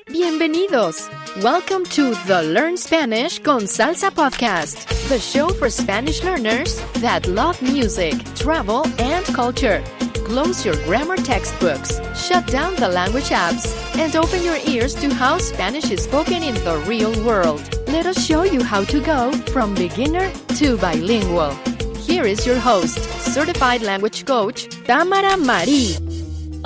Bienvenidos! Welcome to the Learn Spanish Con Salsa podcast, the show for Spanish learners that love music, travel, and culture. Close your grammar textbooks, shut down the language apps, and open your ears to how Spanish is spoken in the real world. Let us show you how to go from beginner to bilingual. Here is your host, certified language coach, Tamara Marie.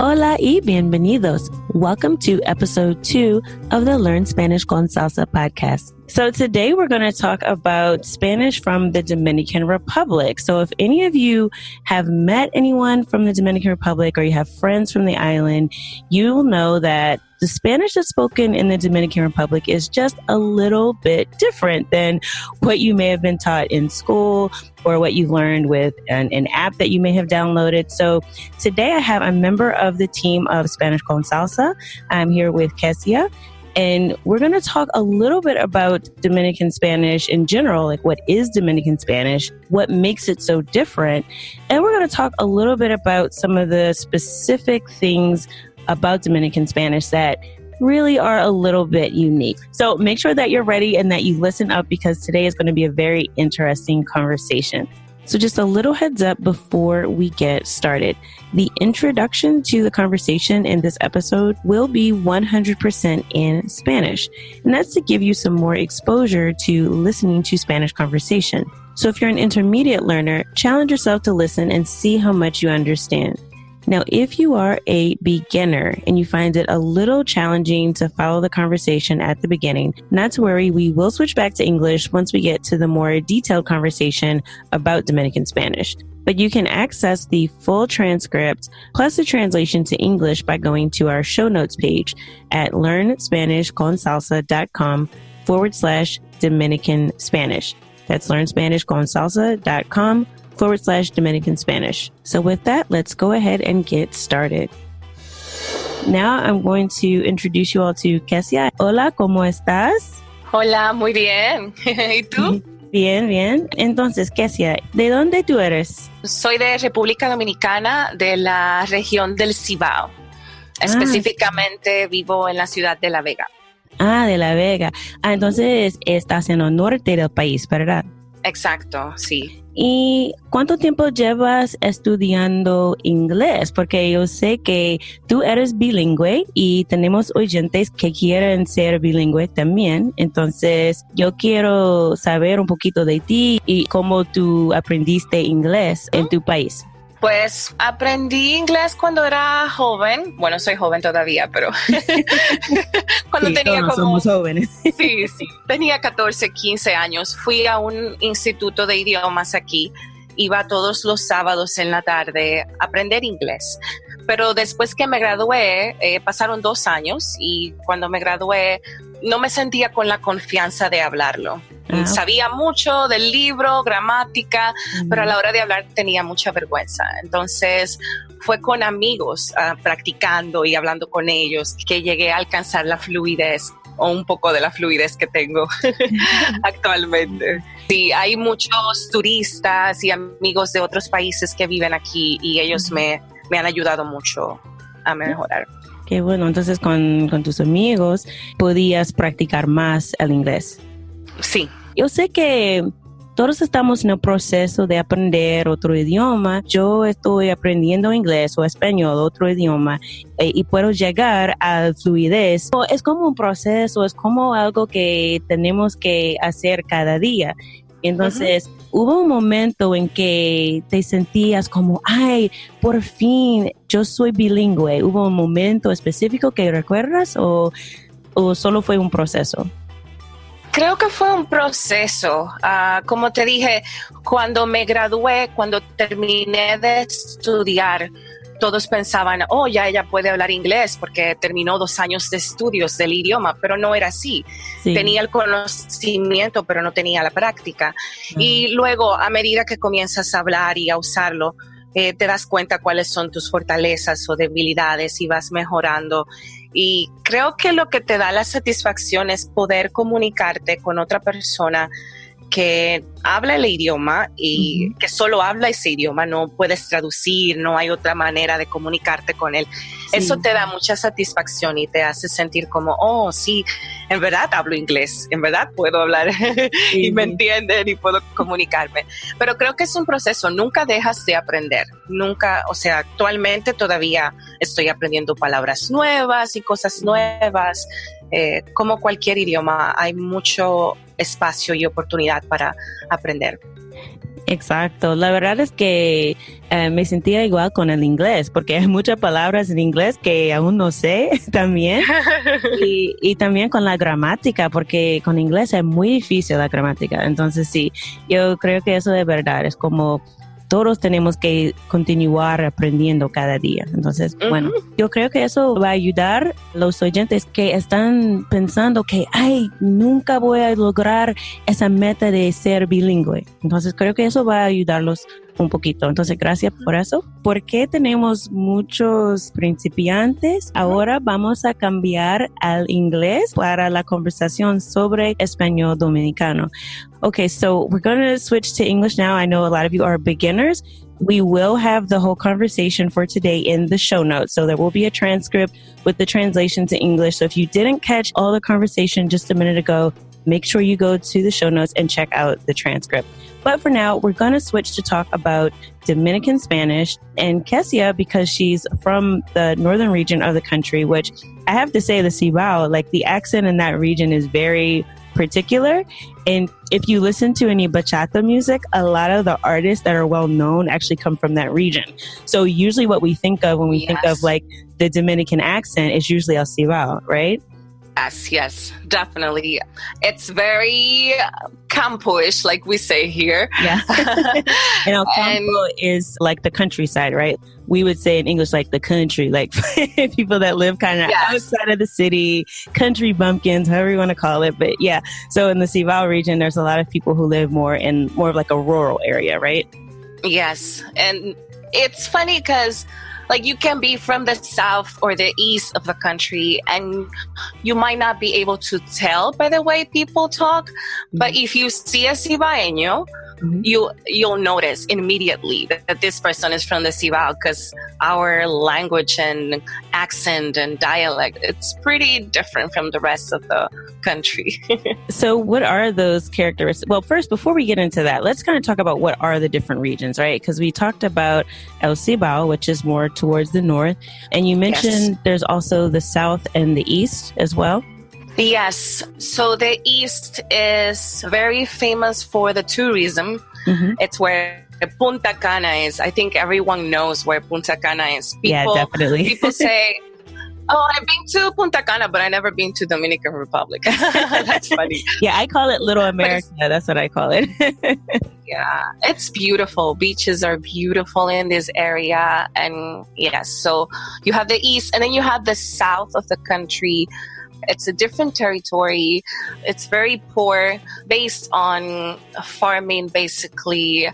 Hola y bienvenidos. Welcome to episode 2 of the Learn Spanish Con Salsa podcast. So today we're going to talk about Spanish from the Dominican Republic. So if any of you have met anyone from the Dominican Republic or you have friends from the island, you will know that the Spanish that's spoken in the Dominican Republic is just a little bit different than what you may have been taught in school or what you've learned with an app that you may have downloaded. So today I have a member of the team of Spanish Con Salsa. I'm here with Kesia. And we're going to talk a little bit about Dominican Spanish in general, like what is Dominican Spanish, what makes it so different. And we're going to talk a little bit about some of the specific things about Dominican Spanish that really are a little bit unique. So make sure that you're ready and that you listen up because today is going to be a very interesting conversation. So just a little heads up before we get started. The introduction to the conversation in this episode will be 100% in Spanish. And that's to give you some more exposure to listening to Spanish conversation. So if you're an intermediate learner, challenge yourself to listen and see how much you understand. Now, if you are a beginner and you find it a little challenging to follow the conversation at the beginning, not to worry, we will switch back to English once we get to the more detailed conversation about Dominican Spanish. But you can access the full transcript plus the translation to English by going to our show notes page at learnspanishconsalsa.com/Dominican Spanish. That's learnspanishconsalsa.com/Dominican Spanish. So with that, let's go ahead and get started. Now I'm going to introduce you all to Kesia. Hola, ¿cómo estás? Hola, muy bien. ¿Y tú? Bien, bien. Entonces, Kesia, ¿de dónde tú eres? Soy de República Dominicana, de la región del Cibao. Específicamente vivo en la ciudad de La Vega. De La Vega. Entonces estás en el norte del país, ¿verdad? Exacto, sí. ¿Y cuánto tiempo llevas estudiando inglés? Porque yo sé que tú eres bilingüe y tenemos oyentes que quieren ser bilingüe también. Entonces, yo quiero saber un poquito de ti y cómo tú aprendiste inglés en tu país. Pues aprendí inglés cuando era joven. Bueno, soy joven todavía, pero cuando tenía todos somos jóvenes. Sí, tenía 14, 15 años. Fui a un instituto de idiomas aquí. Iba todos los sábados en la tarde a aprender inglés. Pero después que me gradué, pasaron 2 años y cuando me gradué no me sentía con la confianza de hablarlo. Sabía mucho del libro, gramática, pero a la hora de hablar tenía mucha vergüenza. Entonces fue con amigos practicando y hablando con ellos que llegué a alcanzar la fluidez o un poco de la fluidez que tengo actualmente. Sí, hay muchos turistas y amigos de otros países que viven aquí y ellos me han ayudado mucho a mejorar. Qué bueno, entonces con tus amigos podías practicar más el inglés. Sí. Yo sé que todos estamos en el proceso de aprender otro idioma. Yo estoy aprendiendo inglés o español, otro idioma, y puedo llegar a fluidez. Es como un proceso, es como algo que tenemos que hacer cada día. Entonces, hubo un momento en que te sentías como, ay, por fin, yo soy bilingüe. ¿Hubo un momento específico que recuerdas o solo fue un proceso? Creo que fue un proceso. Como te dije, cuando me gradué, cuando terminé de estudiar, todos pensaban, oh, ya ella puede hablar inglés porque terminó 2 años de estudios del idioma, pero no era así. Sí. Tenía el conocimiento, pero no tenía la práctica. Y luego, a medida que comienzas a hablar y a usarlo, te das cuenta cuáles son tus fortalezas o debilidades y vas mejorando. Y creo que lo que te da la satisfacción es poder comunicarte con otra persona que habla el idioma y que solo habla ese idioma, no puedes traducir, no hay otra manera de comunicarte con él. Sí. Eso te da mucha satisfacción y te hace sentir como, oh, sí, en verdad hablo inglés, en verdad puedo hablar y me entienden y puedo comunicarme. Pero creo que es un proceso, nunca dejas de aprender, nunca, o sea, actualmente todavía estoy aprendiendo palabras nuevas y cosas nuevas. Como cualquier idioma, hay mucho espacio y oportunidad para aprender. Exacto. La verdad es que me sentía igual con el inglés, porque hay muchas palabras en inglés que aún no sé también. y también con la gramática, porque con inglés es muy difícil la gramática. Entonces sí, yo creo que eso de verdad es como todos tenemos que continuar aprendiendo cada día. Entonces, bueno, yo creo que eso va a ayudar a los oyentes que están pensando que, ay, nunca voy a lograr esa meta de ser bilingüe. Entonces, creo que eso va a ayudarlos un poquito. Entonces, gracias por eso. Porque tenemos muchos principiantes, ahora vamos a cambiar al inglés para la conversación sobre español dominicano. Okay, so we're going to switch to English now. I know a lot of you are beginners. We will have the whole conversation for today in the show notes. So there will be a transcript with the translation to English. So if you didn't catch all the conversation just a minute ago, make sure you go to the show notes and check out the transcript. But for now, we're going to switch to talk about Dominican Spanish and Kesia, because she's from the northern region of the country, which I have to say the Cibao, like the accent in that region is very particular. And if you listen to any bachata music, a lot of the artists that are well known actually come from that region. So usually what we think of when we think of like the Dominican accent is usually El Cibao, right? Yes, definitely. It's very campo-ish, like we say here. Yeah. And El Campo is like the countryside, right? We would say in English, like the country, like people that live kind of outside of the city, country bumpkins, however you want to call it. But yeah, so in the Cibao region, there's a lot of people who live more in more of like a rural area, right? Yes. And it's funny because like you can be from the south or the east of the country and you might not be able to tell by the way people talk. But if you see a Cibaeño, you'll notice immediately that this person is from the Cibao, because our language and accent and dialect, it's pretty different from the rest of the country. So what are those characteristics? Well, first, before we get into that, let's kind of talk about what are the different regions, right? Because we talked about El Cibao, which is more towards the north. And you mentioned there's also the south and the east as well. Yes. So the East is very famous for the tourism. It's where Punta Cana is. I think everyone knows where Punta Cana is. Yeah, definitely. People say, oh, I've been to Punta Cana, but I've never been to Dominican Republic. That's funny. Yeah, I call it Little America. That's what I call it. Yeah, it's beautiful. Beaches are beautiful in this area. And yes, so you have the East and then you have the south of the country. It's a different territory. It's very poor, based on farming, basically.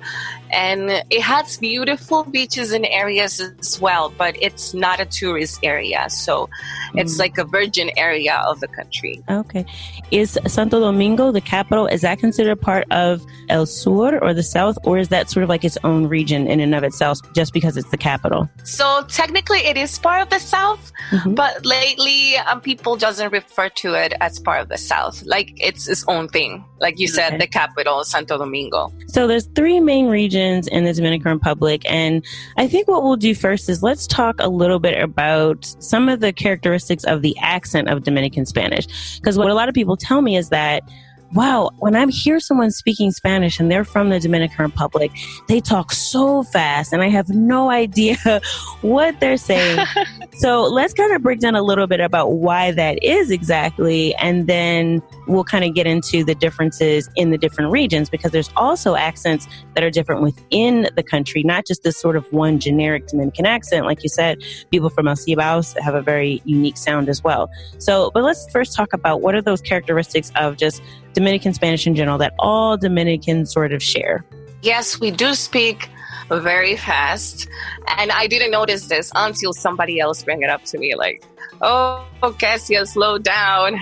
And it has beautiful beaches and areas as well, but it's not a tourist area. So it's like a virgin area of the country. Okay. Is Santo Domingo, the capital, is that considered part of El Sur or the South, or is that sort of like its own region in and of itself just because it's the capital? So technically it is part of the South, but lately people doesn't refer to it as part of the South. Like it's its own thing. Like you said, the capital, Santo Domingo. So there's three main regions in the Dominican Republic. And I think what we'll do first is let's talk a little bit about some of the characteristics of the accent of Dominican Spanish. Because what a lot of people tell me is that, wow, when I hear someone speaking Spanish and they're from the Dominican Republic, they talk so fast and I have no idea what they're saying. So let's kind of break down a little bit about why that is exactly. And then we'll kind of get into the differences in the different regions, because there's also accents that are different within the country, not just this sort of one generic Dominican accent. Like you said, people from El Cibao have a very unique sound as well. So, but let's first talk about what are those characteristics of just Dominican Spanish in general that all Dominicans sort of share. Yes, we do speak very fast. And I didn't notice this until somebody else bring it up to me. Like, Kesia, slow down.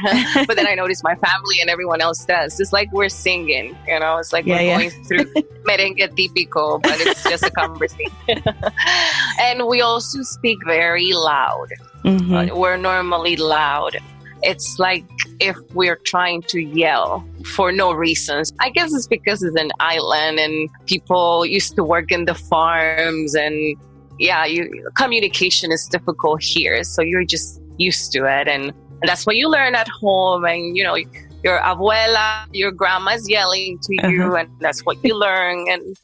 But then I notice my family and everyone else does. It's like we're singing, It's like we're going through merengue típico, but it's just a conversation. And we also speak very loud. Mm-hmm. We're normally loud. It's like if we're trying to yell for no reasons. I guess it's because it's an island and people used to work in the farms and communication is difficult here. So you're just used to it. And that's what you learn at home. And, your abuela, your grandma's yelling to you and that's what you learn. And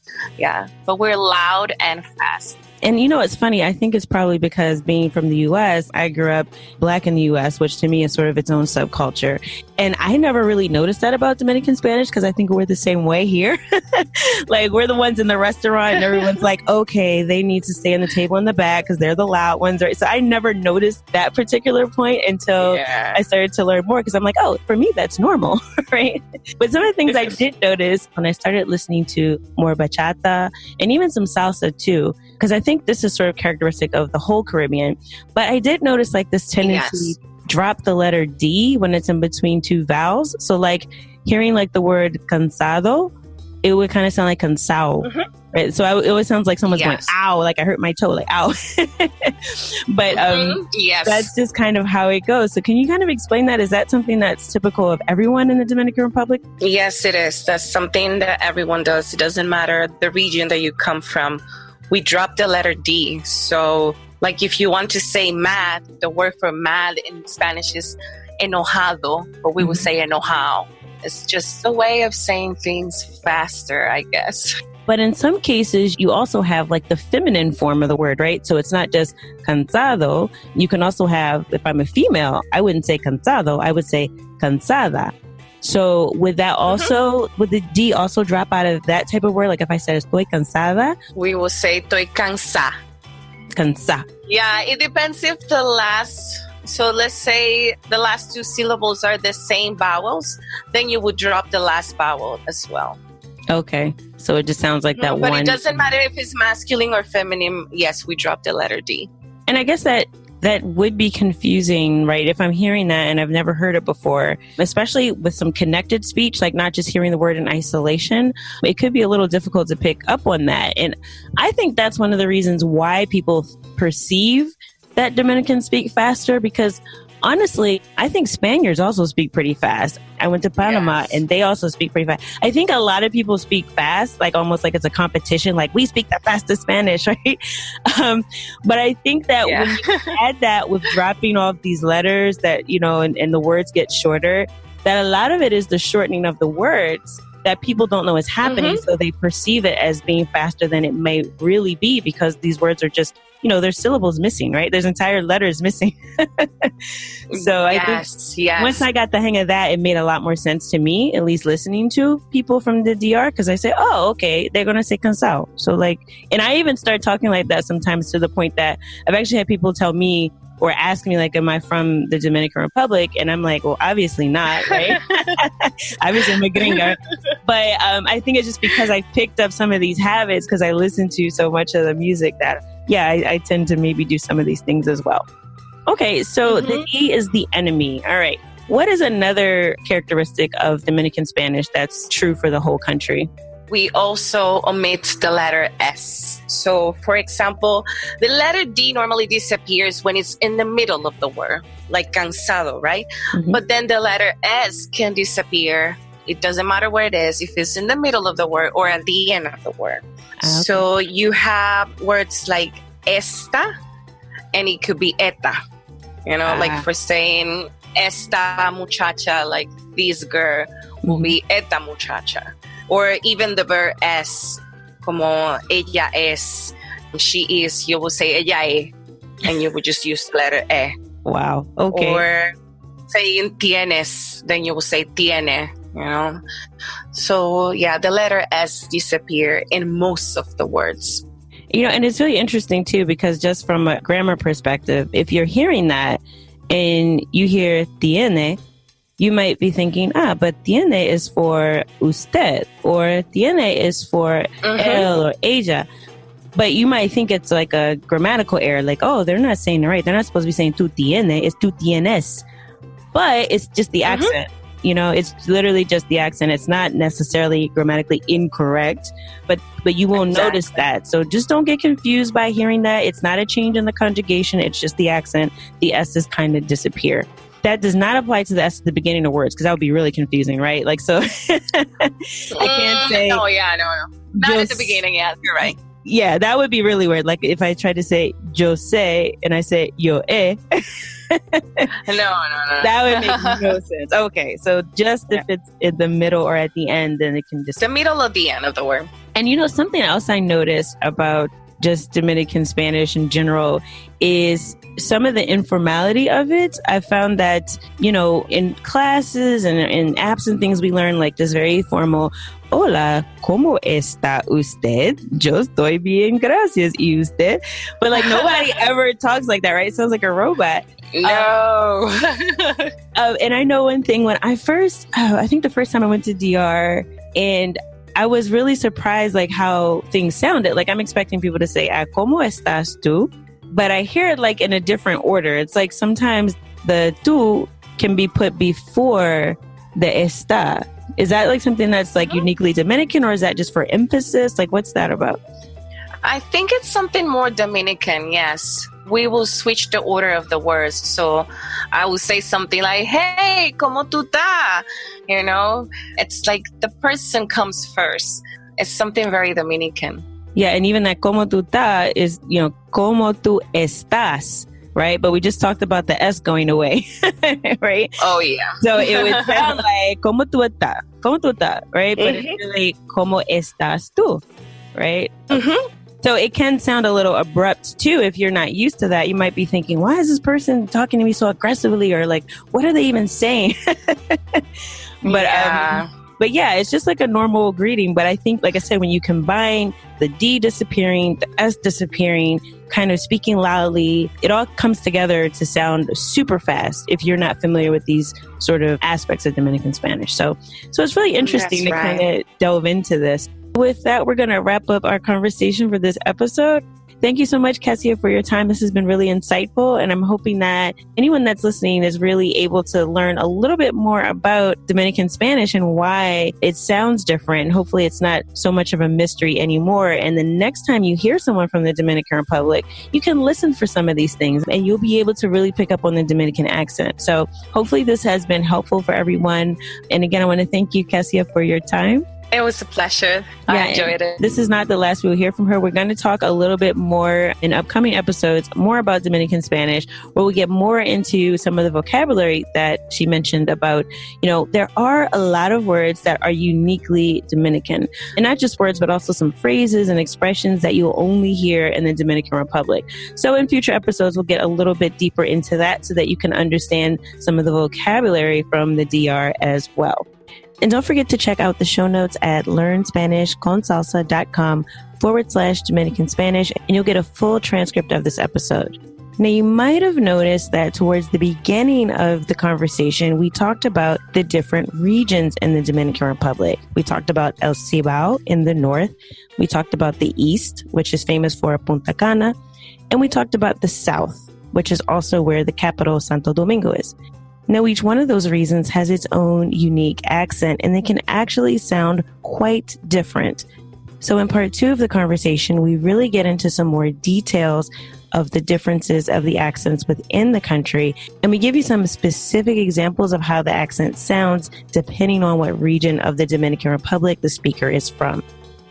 but we're loud and fast. And it's funny. I think it's probably because being from the U.S., I grew up Black in the U.S., which to me is sort of its own subculture. And I never really noticed that about Dominican Spanish because I think we're the same way here. Like we're the ones in the restaurant and everyone's like, okay, they need to stay on the table in the back because they're the loud ones. Right? So I never noticed that particular point until I started to learn more because I'm like, oh, for me, that's normal. Right. But some of the things I did notice when I started listening to more bachata and even some salsa too, because I think this is sort of characteristic of the whole Caribbean. But I did notice like this tendency to drop the letter D when it's in between two vowels. So like hearing like the word cansado, it would kind of sound like cansao. Mm-hmm. Right? So it always sounds like someone's going, ow, like I hurt my toe, like ow. But that's just kind of how it goes. So can you kind of explain that? Is that something that's typical of everyone in the Dominican Republic? Yes, it is. That's something that everyone does. It doesn't matter the region that you come from. We drop the letter D. So like if you want to say mad, the word for mad in Spanish is enojado, but we would say enojado. It's just a way of saying things faster, I guess. But in some cases, you also have like the feminine form of the word, right? So it's not just cansado. You can also have, if I'm a female, I wouldn't say cansado. I would say cansada. So would that also, would the D also drop out of that type of word? Like if I said estoy cansada? We will say estoy cansa. Cansa. Yeah, it depends if so let's say the last two syllables are the same vowels, then you would drop the last vowel as well. Okay. So it just sounds like that but one. But it doesn't matter if it's masculine or feminine. Yes, we drop the letter D. And I guess that would be confusing, right? If I'm hearing that and I've never heard it before, especially with some connected speech, like not just hearing the word in isolation, it could be a little difficult to pick up on that. And I think that's one of the reasons why people perceive that Dominicans speak faster, because honestly, I think Spaniards also speak pretty fast. I went to Panama and they also speak pretty fast. I think a lot of people speak fast, like almost like it's a competition, like we speak the fastest Spanish, right? But I think that when you add that with dropping off these letters that, and the words get shorter, that a lot of it is the shortening of the words that people don't know is happening. So they perceive it as being faster than it may really be because these words are just, there's syllables missing, right? There's entire letters missing. So I think once I got the hang of that, it made a lot more sense to me, at least listening to people from the DR, because I say, oh, okay, they're going to say cansado. So and I even start talking like that sometimes to the point that I've actually had people tell me or ask me, like, am I from the Dominican Republic? And I'm like, well, obviously not, right? Obviously I'm a gringa. But I think it's just because I picked up some of these habits because I listen to so much of the music that, I tend to maybe do some of these things as well. Okay, so the E is the enemy. All right. What is another characteristic of Dominican Spanish that's true for the whole country? We also omit the letter S. So, for example, the letter D normally disappears when it's in the middle of the word, like cansado, right? But then the letter S can disappear. It doesn't matter where it is, if it's in the middle of the word or at the end of the word. Okay. So you have words like esta, and it could be eta. Like for saying esta muchacha, like this girl, will be eta muchacha. Or even the verb es, como ella es, she is, you will say ella es, and you would just use the letter e. Wow, okay. Or saying tienes, then you will say tiene, So, the letter S disappear in most of the words. And it's really interesting, too, because just from a grammar perspective, if you're hearing that and you hear tiene, you might be thinking, but tiene is for usted, or tiene is for él or ella. But you might think it's like a grammatical error, like, oh, they're not saying it right. They're not supposed to be saying tú tienes, it's tú tienes. But it's just the accent. You know, it's literally just the accent. It's not necessarily grammatically incorrect, but you won't notice that. So just don't get confused by hearing that. It's not a change in the conjugation. It's just the accent. The S's kind of disappear. That does not apply to the S at the beginning of words, because that would be really confusing, right? Like, so I can't say. No. Not at the beginning. Yeah, you're right. Yeah, that would be really weird. Like if I tried to say yo sé and I say yo no. That would make no sense. Okay, so just if it's in the middle or at the end, then it can just... The middle of the end of the word. And you know, something else I noticed about just Dominican Spanish in general is some of the informality of it. I found that, you know, in classes and in apps and things, we learn like this very formal, hola, ¿cómo está usted? Yo estoy bien, gracias. ¿Y usted? But like nobody ever talks like that, right? It sounds like a robot. No. And I know one thing when I think the first time I went to DR, and I was really surprised like how things sounded. Like I'm expecting people to say, ¿cómo estás tú? But I hear it like in a different order. It's like sometimes the tú can be put before the está. Is that like something that's like uniquely Dominican, or is that just for emphasis? Like what's that about? I think it's something more Dominican, yes. We will switch the order of the words. So I will say something like, hey, ¿cómo tú estás? You know, it's like the person comes first. It's something very Dominican. Yeah, and even that ¿cómo tú estás is, you know, ¿cómo tú estás? Right? But we just talked about the S going away, right? Oh, yeah. So it would sound like ¿cómo tú estás? ¿Cómo tú estás? Right? But it's really ¿cómo estás tú? Right? Mm-hmm. So it can sound a little abrupt too if you're not used to that. You might be thinking, why is this person talking to me so aggressively? Or like, what are they even saying? But yeah, it's just like a normal greeting. But I think, like I said, when you combine the D disappearing, the S disappearing, kind of speaking loudly, it all comes together to sound super fast if you're not familiar with these sort of aspects of Dominican Spanish. So it's really interesting to kind of delve into this. With that, we're going to wrap up our conversation for this episode. Thank you so much, Kesia, for your time. This has been really insightful, and I'm hoping that anyone that's listening is really able to learn a little bit more about Dominican Spanish and why it sounds different. And hopefully it's not so much of a mystery anymore. And the next time you hear someone from the Dominican Republic, you can listen for some of these things and you'll be able to really pick up on the Dominican accent. So hopefully this has been helpful for everyone. And again, I want to thank you, Kesia, for your time. It was a pleasure. I enjoyed it. This is not the last we'll hear from her. We're going to talk a little bit more in upcoming episodes, more about Dominican Spanish, where we get more into some of the vocabulary that she mentioned about, you know, there are a lot of words that are uniquely Dominican. And not just words, but also some phrases and expressions that you'll only hear in the Dominican Republic. So in future episodes, we'll get a little bit deeper into that so that you can understand some of the vocabulary from the DR as well. And don't forget to check out the show notes at learnspanishconsalsa.com/Dominican Spanish, and you'll get a full transcript of this episode. Now, you might have noticed that towards the beginning of the conversation, we talked about the different regions in the Dominican Republic. We talked about El Cibao in the north. We talked about the east, which is famous for Punta Cana. And we talked about the south, which is also where the capital Santo Domingo is. Now, each one of those regions has its own unique accent, and they can actually sound quite different. So in part 2 of the conversation, we really get into some more details of the differences of the accents within the country, and we give you some specific examples of how the accent sounds depending on what region of the Dominican Republic the speaker is from.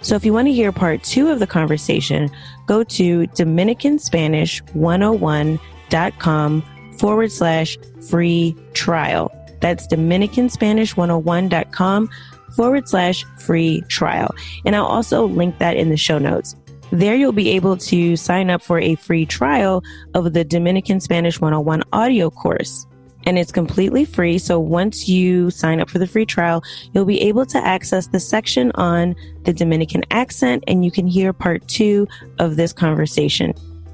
So if you want to hear part 2 of the conversation, go to DominicanSpanish101.com/free trial. That's DominicanSpanish101.com/free trial. And I'll also link that in the show notes. There you'll be able to sign up for a free trial of the Dominican Spanish 101 audio course. And it's completely free. So once you sign up for the free trial, you'll be able to access the section on the Dominican accent, and you can hear part 2 of this conversation.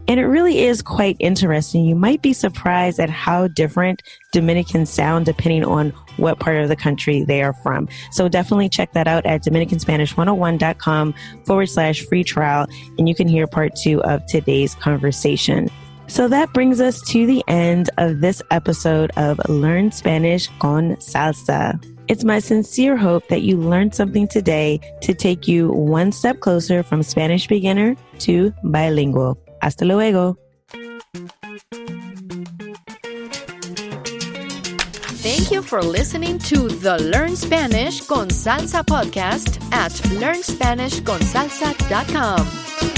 And it really is quite interesting. You might be surprised at how different Dominicans sound depending on what part of the country they are from. So definitely check that out at DominicanSpanish101.com/free trial, and you can hear part 2 of today's conversation. So that brings us to the end of this episode of Learn Spanish Con Salsa. It's my sincere hope that you learned something today to take you one step closer from Spanish beginner to bilingual. Hasta luego. Thank you for listening to the Learn Spanish Con Salsa podcast at learnspanishconsalsa.com.